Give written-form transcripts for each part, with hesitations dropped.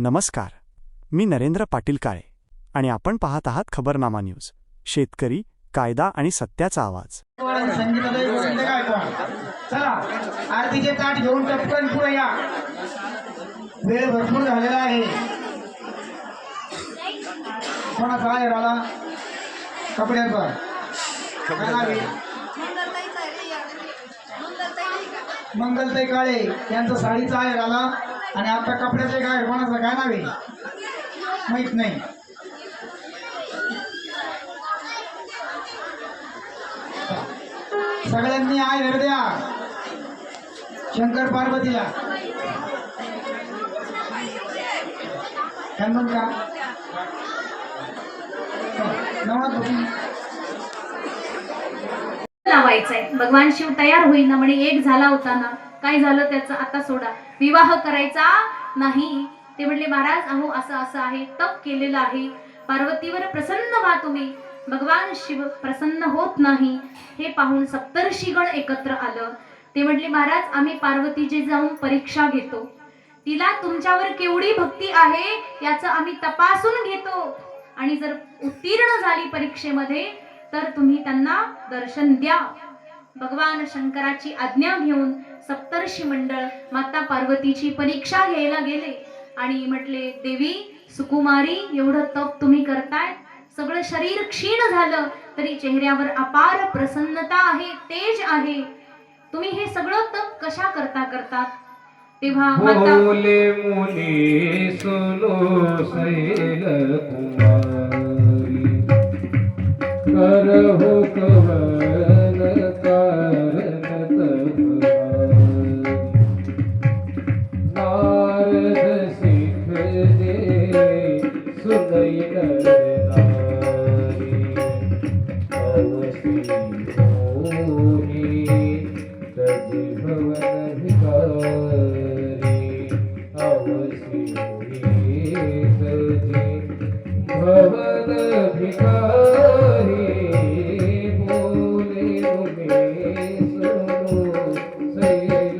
नमस्कार, मी नरेंद्र पाटील काळे आणि आपण पाहत आहात खबरनामा न्यूज. शेतकरी, कायदा आणि सत्याचा आवाज. चला आरतीचे ताट घेऊन टपकन पुढे या. वेळ भरपूर झालेला आहे. कोणाचा आहे राला कपड्याचा मंगलताई काळे यांचं साडीचा आहे राला. आणि आता कपड्याचे काय कोणाचं काय नाव आहे माहित नाही. सगळ्यांनी आय धर द्या शंकर पार्वतीला. काय म्हणता लावायचंय. भगवान शिव तयार होईना म्हणे. एक झाला होता ना, काय झालं त्याचं आता सोडा. विवाह करायचा नाही. ते म्हणले महाराज अहो असं असं आहे, तप केलेलं आहे, पार्वतीवर प्रसन्न व्हा तुम्ही. भगवान शिव प्रसन्न होत नाही. हे पाहून सप्तर्षीगण एकत्र आलं. ते म्हटले महाराज आम्ही पार्वतीची जाऊन परीक्षा घेतो, तिला तुमच्यावर केवढी भक्ती आहे याचं आम्ही तपासून घेतो. आणि जर उत्तीर्ण झाली परीक्षेमध्ये तर तुम्ही त्यांना दर्शन द्या. भगवान शंकराची आज्ञा घेऊन सप्तर्षी मंडळ माता पार्वतीची परीक्षा घ्यायला गेले आणि म्हटले देवी सुकुमारी एवढं तप तुम्ही करताय, सगळं शरीर क्षीण झालं तरी चेहऱ्यावर अपार प्रसन्नता आहे, तेज आहे, तुम्ही हे सगळं तप कशा करतात. तेव्हा माता बोले मुनी सुनो शैल कुमारी करहो कवन कारण नारद सिख दे सुनई नारी अवसी होनी तजि भवन भिकारी अवसी होनी तजि भवन भिकारी. बोले मुनि सुनो शैल कुमारी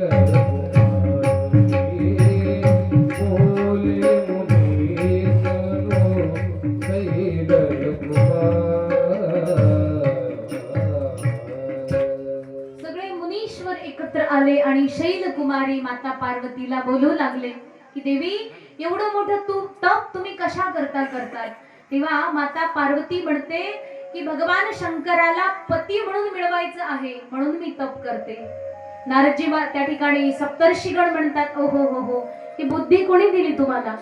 बोले मुनि सुनो शैल कुमारी. सगळे मुनीश्वर एकत्र आले आणि शैलकुमारी माता पार्वतीला बोलू लागले की देवी एवढं मोठं तप तुम्ही कशा करतात. तेव्हा माता पार्वती म्हणते की भगवान शंकराला पती म्हणून मिळवायचं आहे म्हणून मी तप करते. नारदजी त्या ठिकाणी सप्तर्षीगण म्हणतात ओ हो हो हो, ही बुद्धी कोणी दिली तुम्हाला.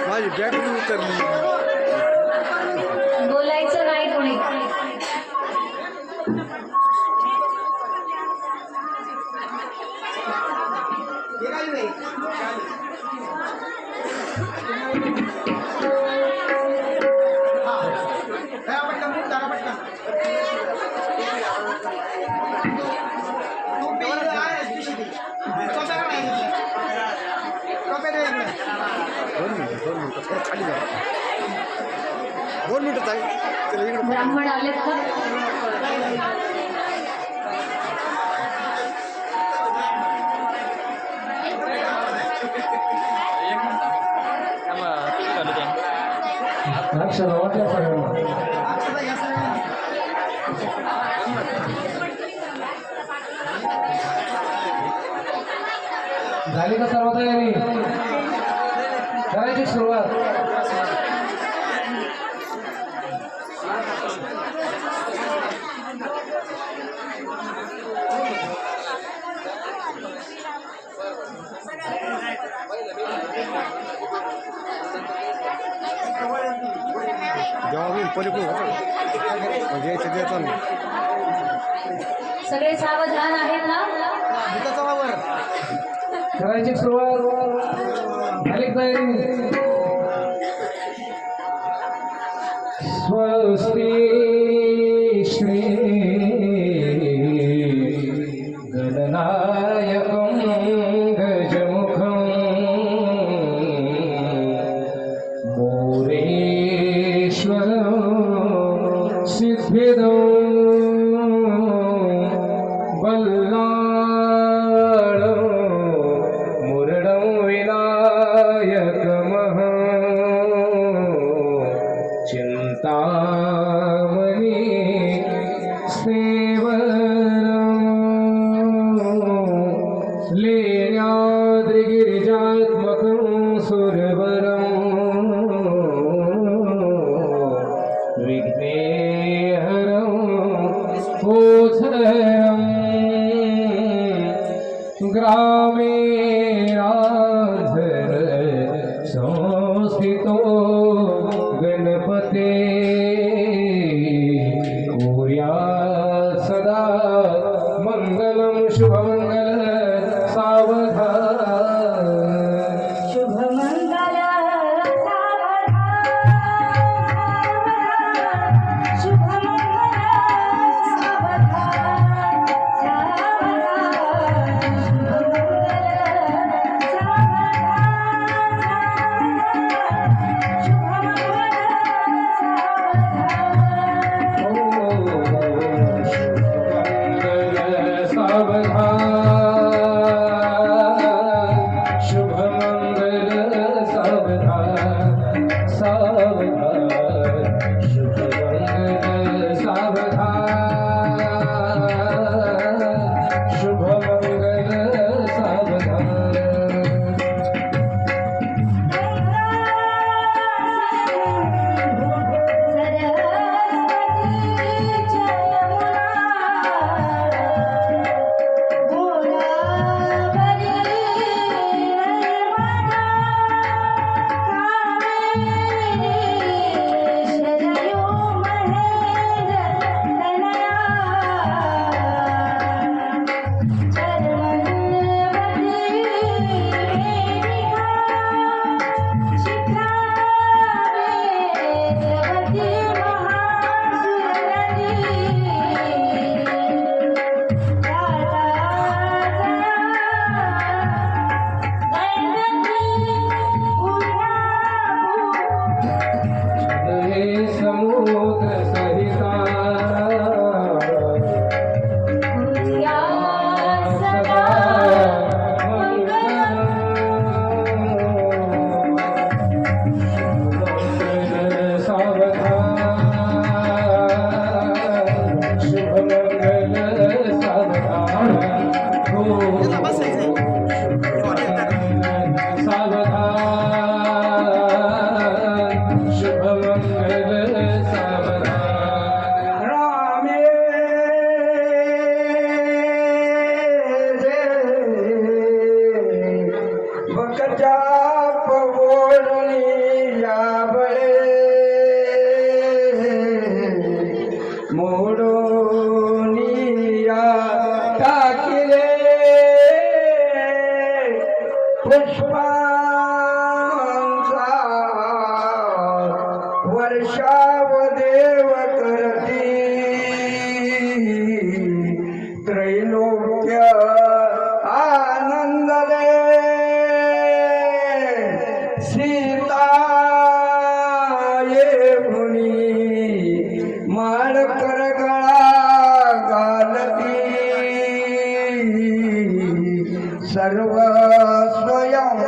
माझी बॅटरी उतरली. बोलायचं नाही कोणी. दोन मिनिटं ताई, चला इकडे ब्राह्मण आले तर झाली का सर्व तयारी करायची सुरुवात. सगळे सावधान आहेत ना. करायची सुरुवात झाली तयारी. स्वस्ती श्री गणनायकं गजमुखं मोरेश्वर सिद्धिदं लीलाद्रिगिरिजात्मकं सुरवरं विघ्नेहरं कोसरं ग्रामे राधर संस्थितो गणपते कुर्या सदा मंगलम शुभमंगल सावधान शुभमंगल सावधान शुभमंगल सावधान वर्षावदेव करती त्रैलोक्य आनंदले सीता ये मुनी माळ करगळा घालती सर्व स्वयं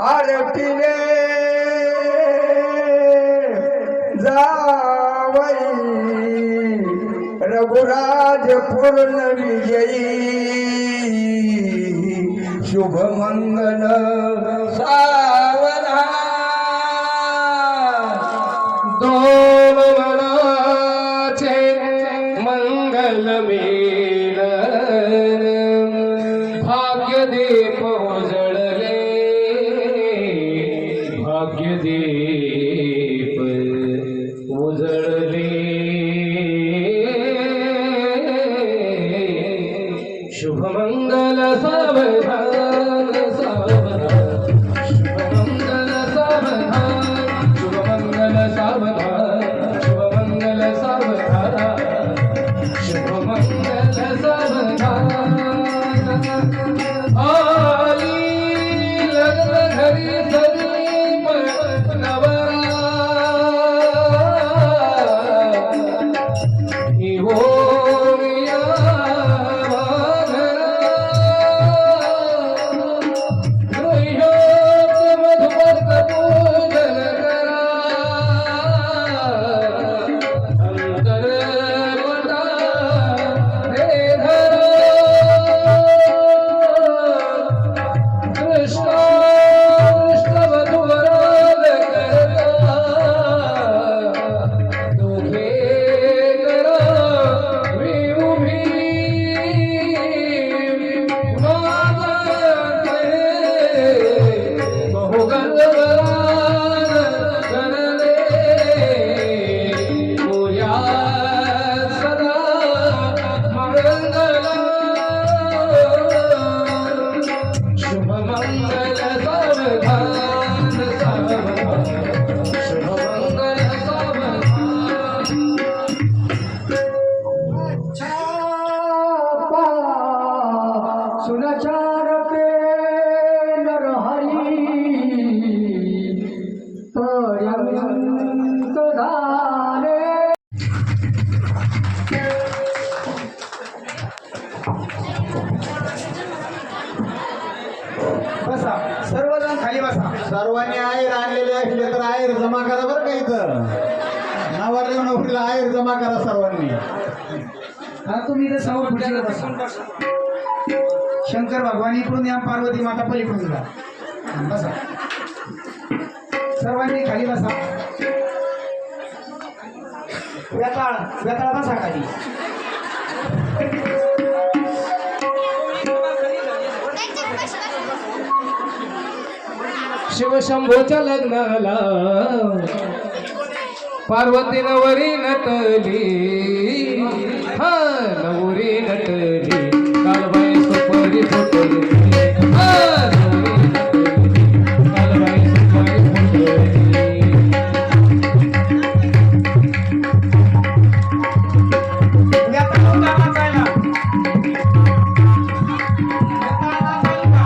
आरतीने जावई रघुराज पूर्ण विजयी शुभ मंगल सावधान दोन मनाचे मंगल मेल भाग्यदीप उजळले भाग्यदीप उजळले शुभमंगल सावधान सावधान शुभमंगल सावधान शुभमंगल सावधान शुभमंगल सावधान शुभमंगल सावधान आली लग्न घरी समीप नवरा ही ओरिया शुभमंगल शुभमंगल सावधान सावधान शुभमंगल सावधान छापा सुनचार के नरहरी पर्यंत झाले. बसा सर्वजण खाली बसा. सर्वांनी आहेर आणलेले असले तर आहेर जमा करा बरं का इथं. नवरदेव नवरीला आहेर जमा करा सर्वांनी. हा तुम्ही इथे समोर खुर्चीवर बसा. शंकर भगवान इकडून या, पार्वती माता पलीकडून जा. बसा सर्वांनी खाली बसा. वेताळ वेताळ बसा खाली. शिवशंभोच्या लग्नाला पार्वती नवरी नटली हा नवरी नटली कालबाई सुपारी फुटली हा नवरी नटली कालबाई सुपारी फुटली वेताळ नाचायला. वेताळ नाचायला.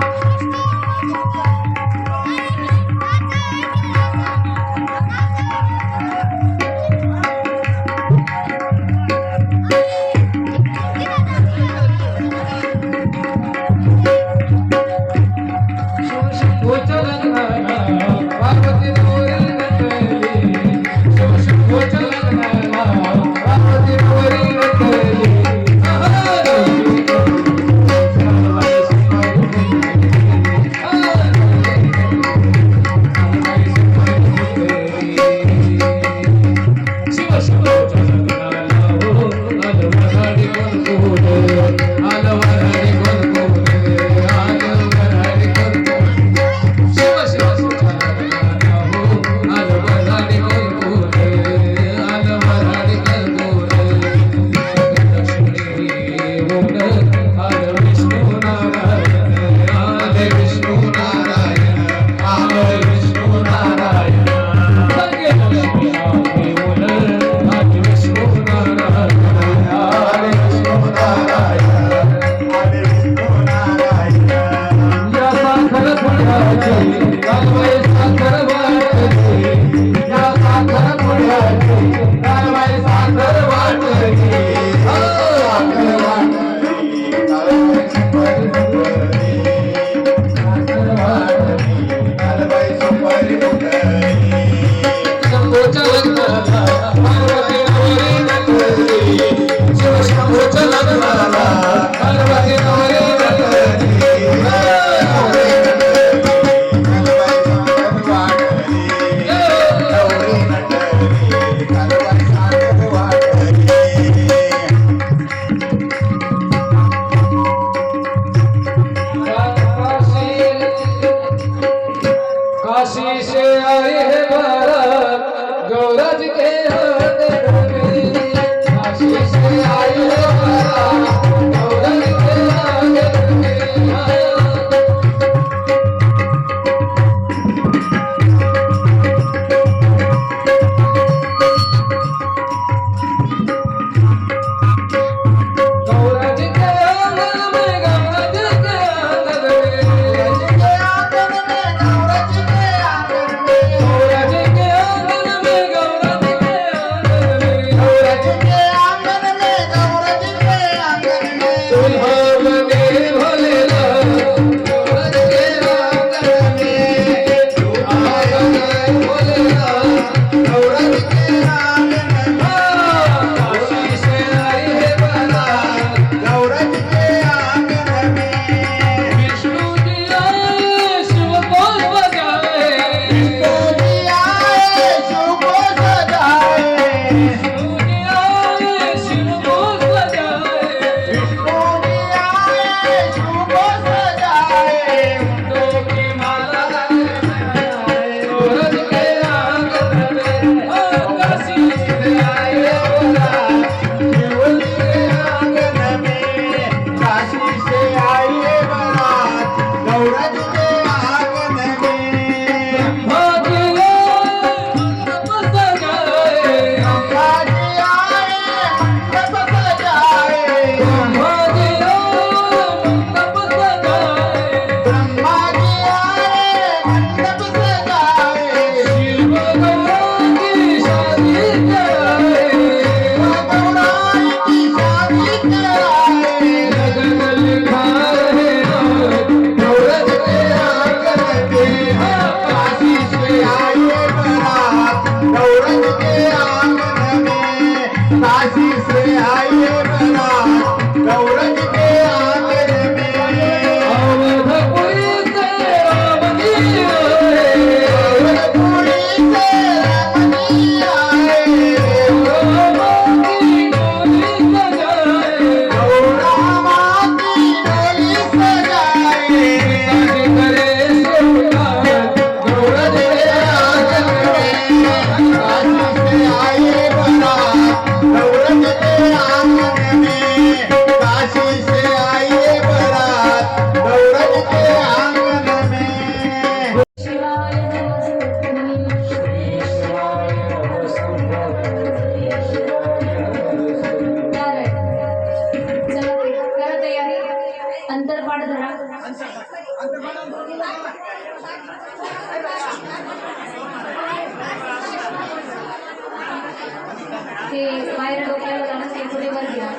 ते बाहेर डोक्याला जाणं ते थोडे वर घ्या.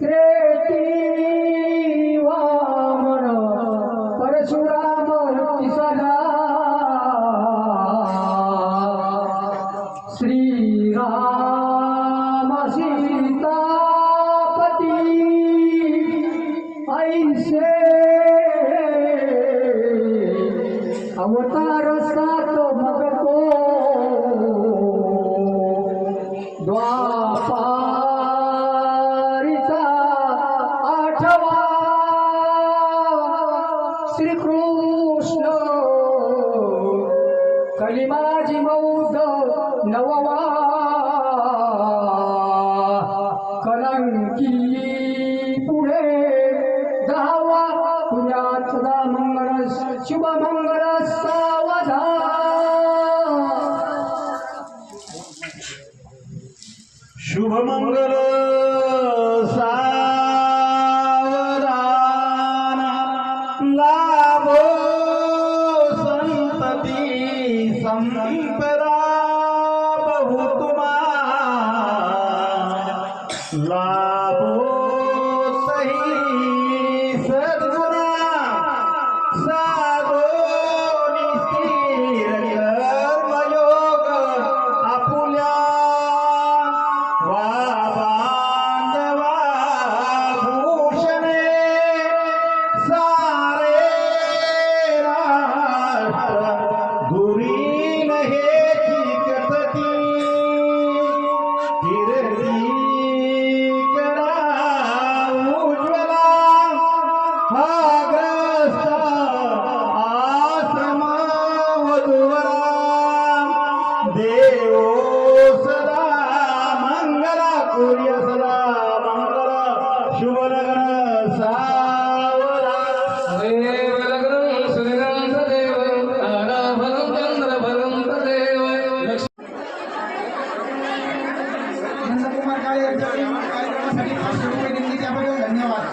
त्रेती वामन परशुराम किसला श्रीराम सीतापती ऐसे अवतार सात मगतो द्वापारीचा आठवा श्रीकृष्ण कलिमाजी मौद नववा कलंकी पुढे दहावा पुण्यात सदा मंगळ शुभ मंगळ सावधा शुभमंगल सावधान लाभो संतती संपदा बहुतुमा लाभो सही सद्गुणा साधो निस्थिर कर्मयोग आपुल्या वा बांधवा भूषणे सारे राष्ट्र दुरीन हेची कथती कीर्ती करा उज्ज्वला हा ग्रस्त आश्रम वधूवरा देवो सदा मंगला कुर्य सदा मंगल शुभ लग्न सावरा देव लग्नं सुदिनं सदैव ताराफलं चंद्रफलं तदेव. नंदकुमार काळे यांच्या कार्यक्रमासाठी 500 रुपये देणगी त्याबद्दल धन्यवाद.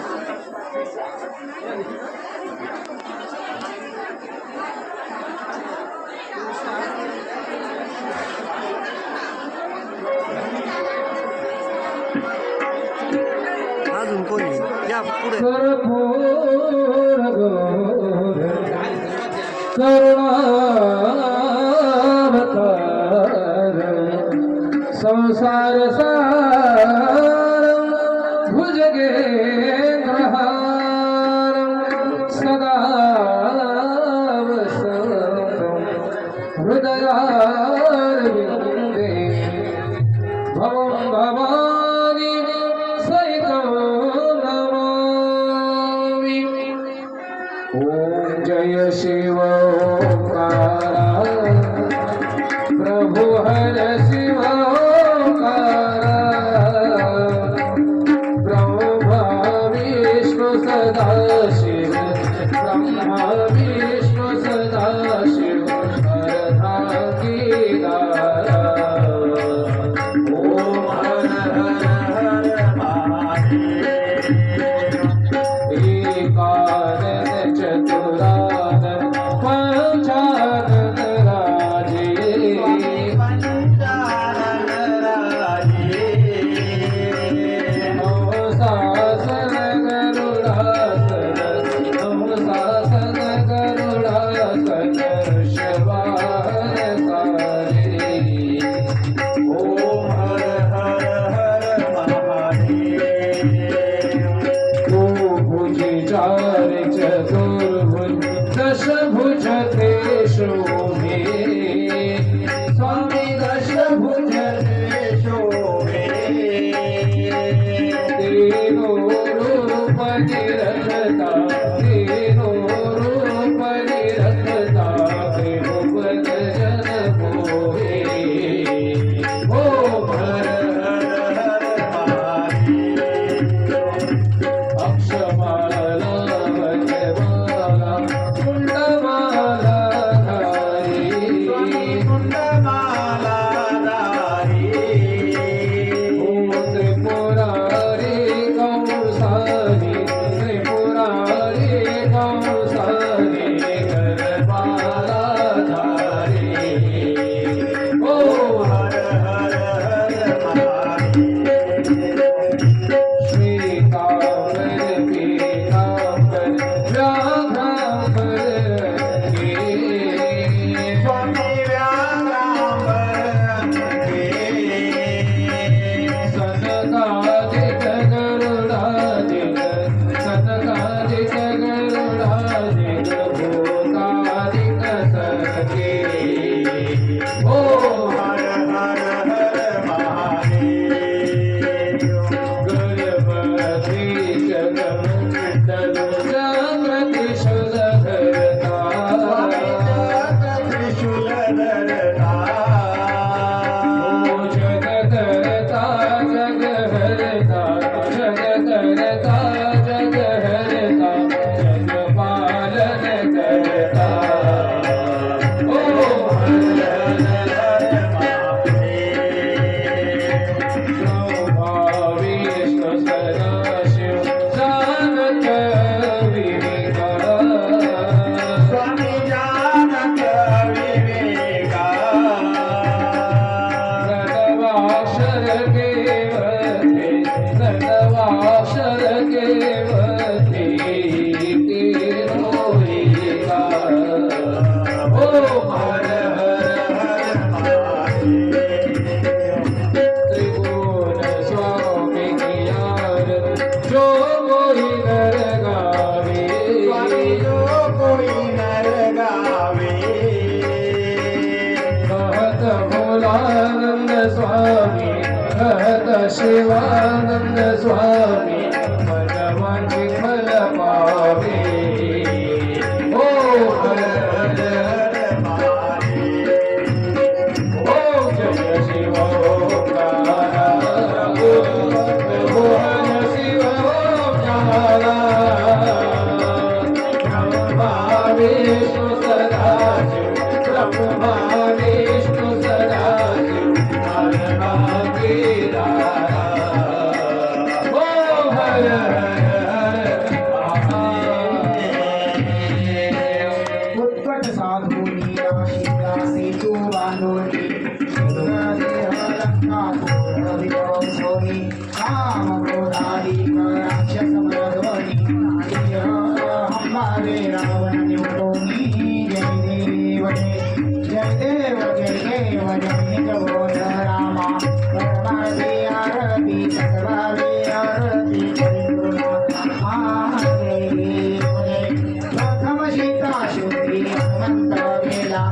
अजून कोणी या पुढे कर्पूर गौर करुणावतार संसार सार भुजगेन्द्रहार सदा वसन्तं हृदयारविन्दे भवं भवानी सहितं नमामि. ॐ जय शिव ओंकारा प्रभु हर शिव ओंकारा ब्रह्मा विष्णु सदा शिव ब्रह्मा विष्णु सदा शिव अर्धांगीदारा. ॐ हर हर गणपती जगमुंडल जागृती शुलधरता त्रिशूल धरता जगकर्ता जगहर्ता जगकर्ता जगहर्ता जगपालन करता ओ विष्णु सदाशिव जानत विवेका स्वामी जानत विवेका नटवाक्षर केवते नटवाक्षर केवते होलिका ओ हर त्रिभुवन स्वामी कियार जो मोहि नर गावे स्वामी जो कोई नर गावे कहत भोलानंद स्वामी कहत शिवानंद स्वामी मनवांची फल पावे ओ हर हर ओ जय शिव ओंकारा मोहन शिव ओंकारा ब्रह्मा विष्णु सदाशिव ब्रह्मा विष्णु सदाशिव नारायणा केदारा ओ हर हर उत्कट साधूनी राशिका सेतू बांधोनी सोनी काम क्रोधाधिक राक्षस मरधोनी हमारे रावण निवडोनी जय देव जय देव जय देव जय निज बोध रामा परमार्थी आरती सर्वावे आरती प्रथम सीता शुद्धी हनुमंत वेला